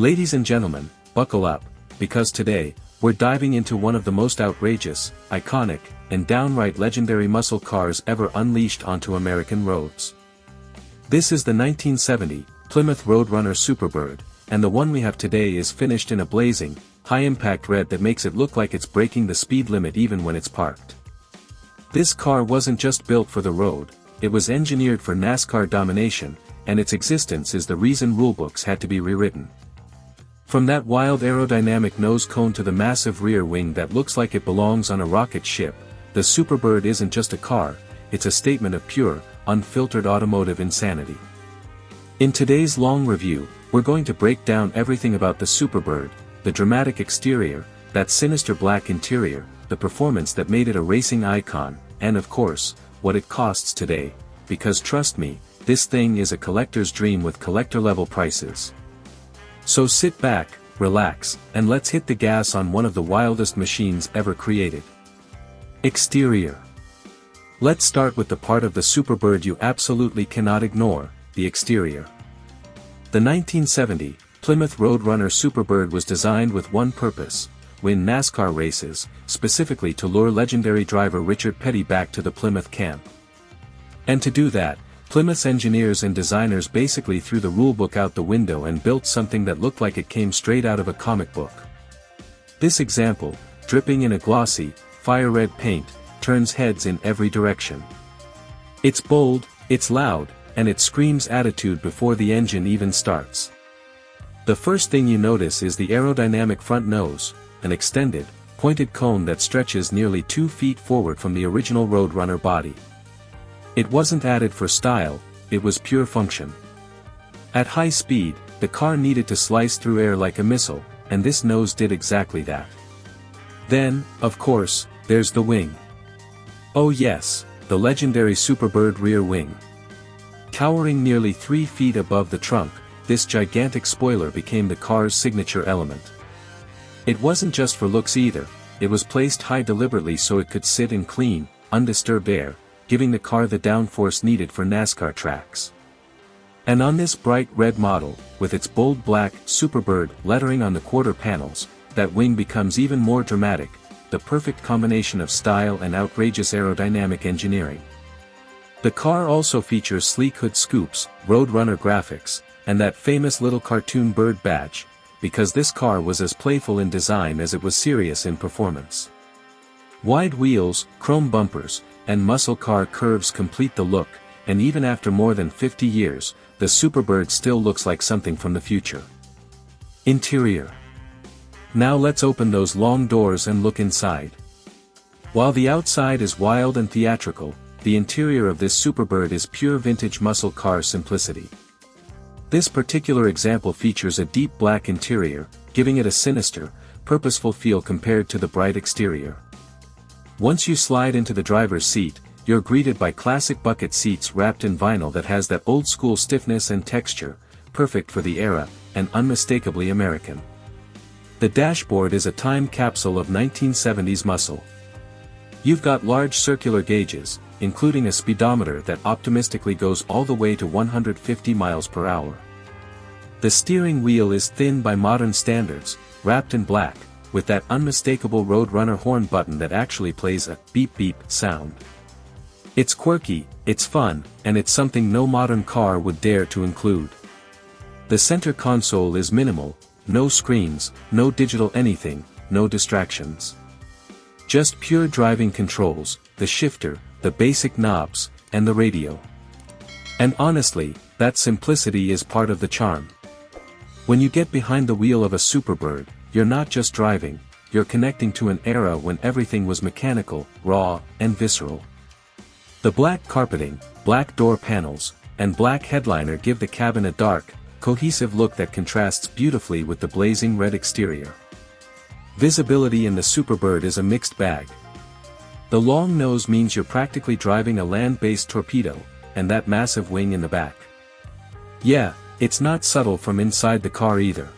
Ladies and gentlemen, buckle up, because today, we're diving into one of the most outrageous, iconic, and downright legendary muscle cars ever unleashed onto American roads. This is the 1970 Plymouth Road Runner Superbird, and the one we have today is finished in a blazing, high-impact red that makes it look like it's breaking the speed limit even when it's parked. This car wasn't just built for the road, it was engineered for NASCAR domination, and its existence is the reason rulebooks had to be rewritten. From that wild aerodynamic nose cone to the massive rear wing that looks like it belongs on a rocket ship, the Superbird isn't just a car, it's a statement of pure, unfiltered automotive insanity. In today's long review, we're going to break down everything about the Superbird, the dramatic exterior, that sinister black interior, the performance that made it a racing icon, and of course, what it costs today, because trust me, this thing is a collector's dream with collector-level prices. So sit back, relax, and let's hit the gas on one of the wildest machines ever created. Exterior. Let's start with the part of the Superbird you absolutely cannot ignore, the exterior. The 1970 Plymouth Road Runner Superbird was designed with one purpose: win NASCAR races, specifically to lure legendary driver Richard Petty back to the Plymouth camp. And to do that, Plymouth's engineers and designers basically threw the rulebook out the window and built something that looked like it came straight out of a comic book. This example, dripping in a glossy, fire-red paint, turns heads in every direction. It's bold, it's loud, and it screams attitude before the engine even starts. The first thing you notice is the aerodynamic front nose, an extended, pointed cone that stretches nearly 2 feet forward from the original Road Runner body. It wasn't added for style, it was pure function. At high speed, the car needed to slice through air like a missile, and this nose did exactly that. Then, of course, there's the wing. Oh yes, the legendary Superbird rear wing. Towering nearly 3 feet above the trunk, this gigantic spoiler became the car's signature element. It wasn't just for looks either, it was placed high deliberately so it could sit in clean, undisturbed air, giving the car the downforce needed for NASCAR tracks. And on this bright red model, with its bold black Superbird lettering on the quarter panels, that wing becomes even more dramatic, the perfect combination of style and outrageous aerodynamic engineering. The car also features sleek hood scoops, Road Runner graphics, and that famous little cartoon bird badge, because this car was as playful in design as it was serious in performance. Wide wheels, chrome bumpers, and muscle car curves complete the look, and even after more than 50 years, the Superbird still looks like something from the future. Interior. Now let's open those long doors and look inside. While the outside is wild and theatrical, the interior of this Superbird is pure vintage muscle car simplicity. This particular example features a deep black interior, giving it a sinister, purposeful feel compared to the bright exterior. Once you slide into the driver's seat, you're greeted by classic bucket seats wrapped in vinyl that has that old-school stiffness and texture, perfect for the era, and unmistakably American. The dashboard is a time capsule of 1970s muscle. You've got large circular gauges, including a speedometer that optimistically goes all the way to 150 miles per hour. The steering wheel is thin by modern standards, wrapped in black, with that unmistakable Road Runner horn button that actually plays a beep-beep sound. It's quirky, it's fun, and it's something no modern car would dare to include. The center console is minimal, no screens, no digital anything, no distractions. Just pure driving controls, the shifter, the basic knobs, and the radio. And honestly, that simplicity is part of the charm. When you get behind the wheel of a Superbird, you're not just driving, you're connecting to an era when everything was mechanical, raw, and visceral. The black carpeting, black door panels, and black headliner give the cabin a dark, cohesive look that contrasts beautifully with the blazing red exterior. Visibility in the Superbird is a mixed bag. The long nose means you're practically driving a land-based torpedo, and that massive wing in the back. Yeah, it's not subtle from inside the car either.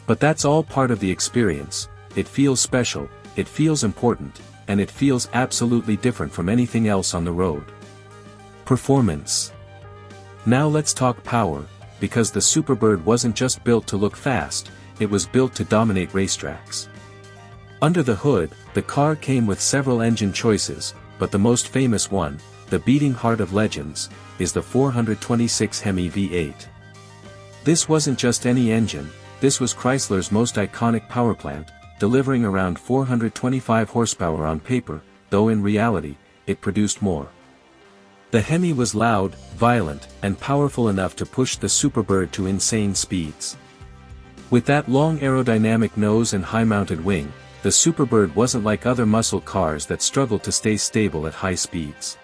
But that's all part of the experience. It feels special, it feels important, and it feels absolutely different from anything else on the road. Performance. Now let's talk power, because the Superbird wasn't just built to look fast, it was built to dominate racetracks. Under the hood, the car came with several engine choices, but the most famous one, the beating heart of legends, is the 426 Hemi V8. This wasn't just any engine, this was Chrysler's most iconic powerplant, delivering around 425 horsepower on paper, though in reality, it produced more. The Hemi was loud, violent, and powerful enough to push the Superbird to insane speeds. With that long aerodynamic nose and high-mounted wing, the Superbird wasn't like other muscle cars that struggled to stay stable at high speeds.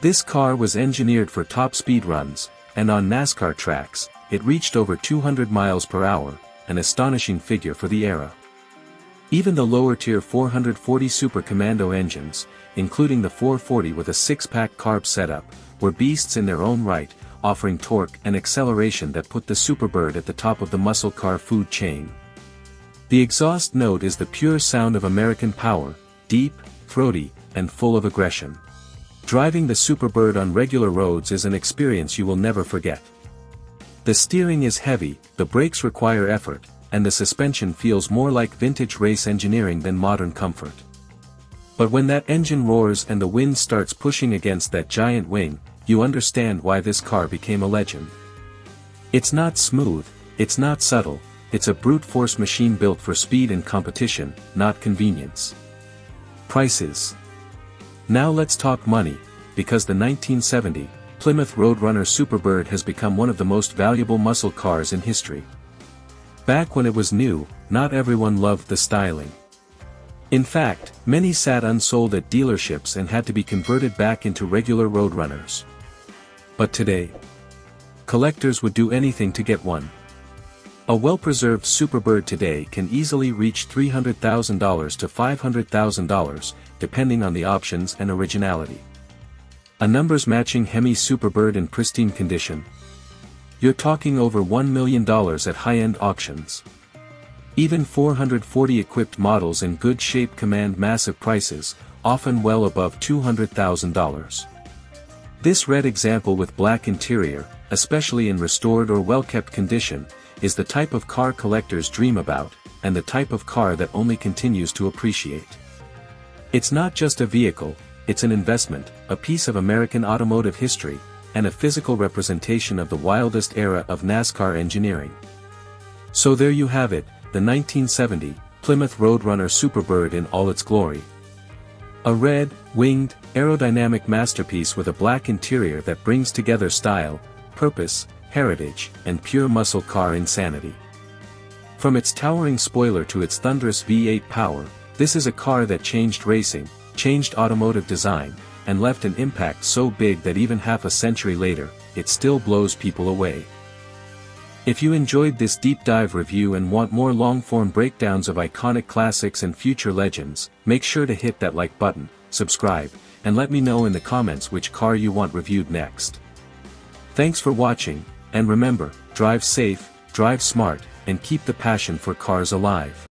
This car was engineered for top speed runs, and on NASCAR tracks, it reached over 200 miles per hour, an astonishing figure for the era. Even the lower-tier 440 Super Commando engines, including the 440 with a 6-pack carb setup, were beasts in their own right, offering torque and acceleration that put the Superbird at the top of the muscle car food chain. The exhaust note is the pure sound of American power, deep, throaty, and full of aggression. Driving the Superbird on regular roads is an experience you will never forget. The steering is heavy, the brakes require effort, and the suspension feels more like vintage race engineering than modern comfort. But when that engine roars and the wind starts pushing against that giant wing, you understand why this car became a legend. It's not smooth, it's not subtle, it's a brute force machine built for speed and competition, not convenience. Prices. Now let's talk money, because the 1970 Plymouth Road Runner Superbird has become one of the most valuable muscle cars in history. Back when it was new, not everyone loved the styling. In fact, many sat unsold at dealerships and had to be converted back into regular road runners. But today, collectors would do anything to get one. A well-preserved Superbird today can easily reach $300,000 to $500,000, depending on the options and originality. A numbers-matching Hemi Superbird in pristine condition? You're talking over $1 million at high-end auctions. Even 440 equipped models in good shape command massive prices, often well above $200,000. This red example with black interior, especially in restored or well-kept condition, is the type of car collectors dream about, and the type of car that only continues to appreciate. It's not just a vehicle, it's an investment, a piece of American automotive history, and a physical representation of the wildest era of NASCAR engineering. So there you have it, the 1970 Plymouth Road Runner Superbird in all its glory. A red, winged, aerodynamic masterpiece with a black interior that brings together style, purpose, heritage, and pure muscle car insanity. From its towering spoiler to its thunderous V8 power, this is a car that changed racing, changed automotive design, and left an impact so big that even half a century later, it still blows people away. If you enjoyed this deep dive review and want more long-form breakdowns of iconic classics and future legends, make sure to hit that like button, subscribe, and let me know in the comments which car you want reviewed next. Thanks for watching, and remember, drive safe, drive smart, and keep the passion for cars alive.